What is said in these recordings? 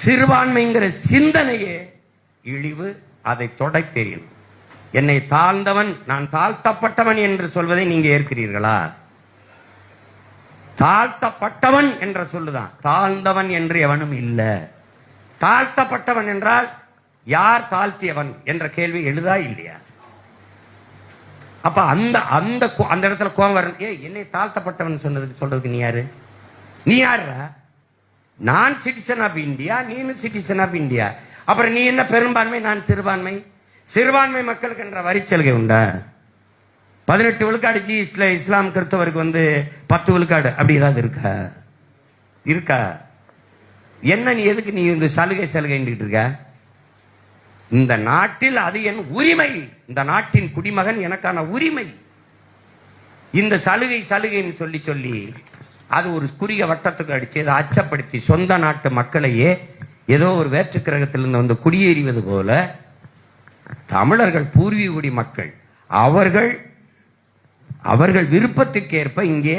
சிறுபான்மைங்கிற சிந்தனையே இழிவு. அதை தொடை தெரியும். என்னை தாழ்ந்தவன், நான் தாழ்த்தப்பட்டவன் என்று சொல்வதை நீங்க ஏற்கிறீர்களா? தாழ்த்தப்பட்டவன் என்ற சொல்லுதான், தாழ்ந்தவன் என்று எவனும் இல்ல. தாழ்த்தப்பட்டவன் என்றால் யார் தாழ்த்தியவன் என்ற கேள்வி எழுதா இல்லையா? அப்ப அந்த அந்த அந்த இடத்துல கோபம் வரும். என்னை தாழ்த்தப்பட்டவன் சொல்றதுக்கு நீ யாரு? நீ யாரா? நான் சிட்டிசன் ஆஃப் இந்தியா, நீனு சிட்டிசன் ஆஃப் இந்தியா. அப்புறம் நீ என்ன பெரும்பான்மை, நான் சிறுபான்மை? சிறுபான்மை மக்களுக்கு என்ற வரி சலுகை உண்டா? 18 விழுக்காடு ஜிஎஸ்டில இஸ்லாம் கிறிஸ்தவருக்கு 10 விழுக்காடு அப்படி ஏதாவது இருக்கா? இருக்கா? என்ன நீ எதுக்கு நீ இந்த சலுகை இருக்க? இந்த நாட்டில் அது என் உரிமை. இந்த நாட்டின் குடிமகன், எனக்கான உரிமை. இந்த சலுகைன்னு சொல்லி அது ஒரு குறுகிய வட்டத்துக்கு அடிச்சு அதை அச்சப்படுத்தி சொந்த நாட்டு மக்களையே ஏதோ ஒரு வேற்று கிரகத்திலிருந்து வந்து குடியேறிவது போல தமிழர்கள் பூர்வீக குடி மக்கள் அவர்கள் விருப்பத்துக்கேற்ப இங்கே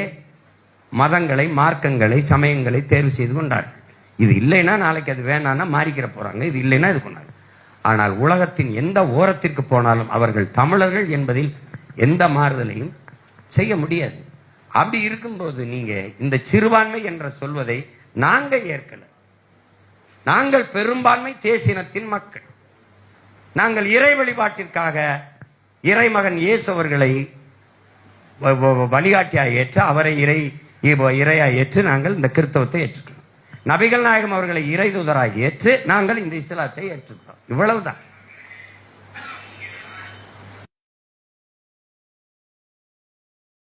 மதங்களை, மார்க்கங்களை, சமயங்களை தேர்வு செய்து கொண்டார்கள். இது இல்லைன்னா நாளைக்கு அது வேணான்னா மாறிக்கிற போறாங்க, இது இல்லைன்னா இது பண்ணாங்க. ஆனால் உலகத்தின் எந்த ஓரத்திற்கு போனாலும் அவர்கள் தமிழர்கள் என்பதில் எந்த மாறுதலையும் செய்ய முடியாது. அப்படி இருக்கும்போது நீங்க இந்த சிறுபான்மை என்ற சொல்வதை நாங்க ஏற்கல. நாங்கள் பெரும்பான்மை தேசினத்தின் மக்கள். நாங்கள் இறை வழிபாட்டிற்காக இறைமகன் இயேசு அவர்களை வழிகாட்டியாக ஏற்று, அவரை இறையா ஏற்று நாங்கள் இந்த கிறிஸ்தவத்தை ஏற்றுக்கிறோம். நபிகள் நாயகம் அவர்களை இறை தூதராக ஏற்று நாங்கள் இந்த இஸ்லாத்தை ஏற்றுக்கிறோம். இவ்வளவுதான்.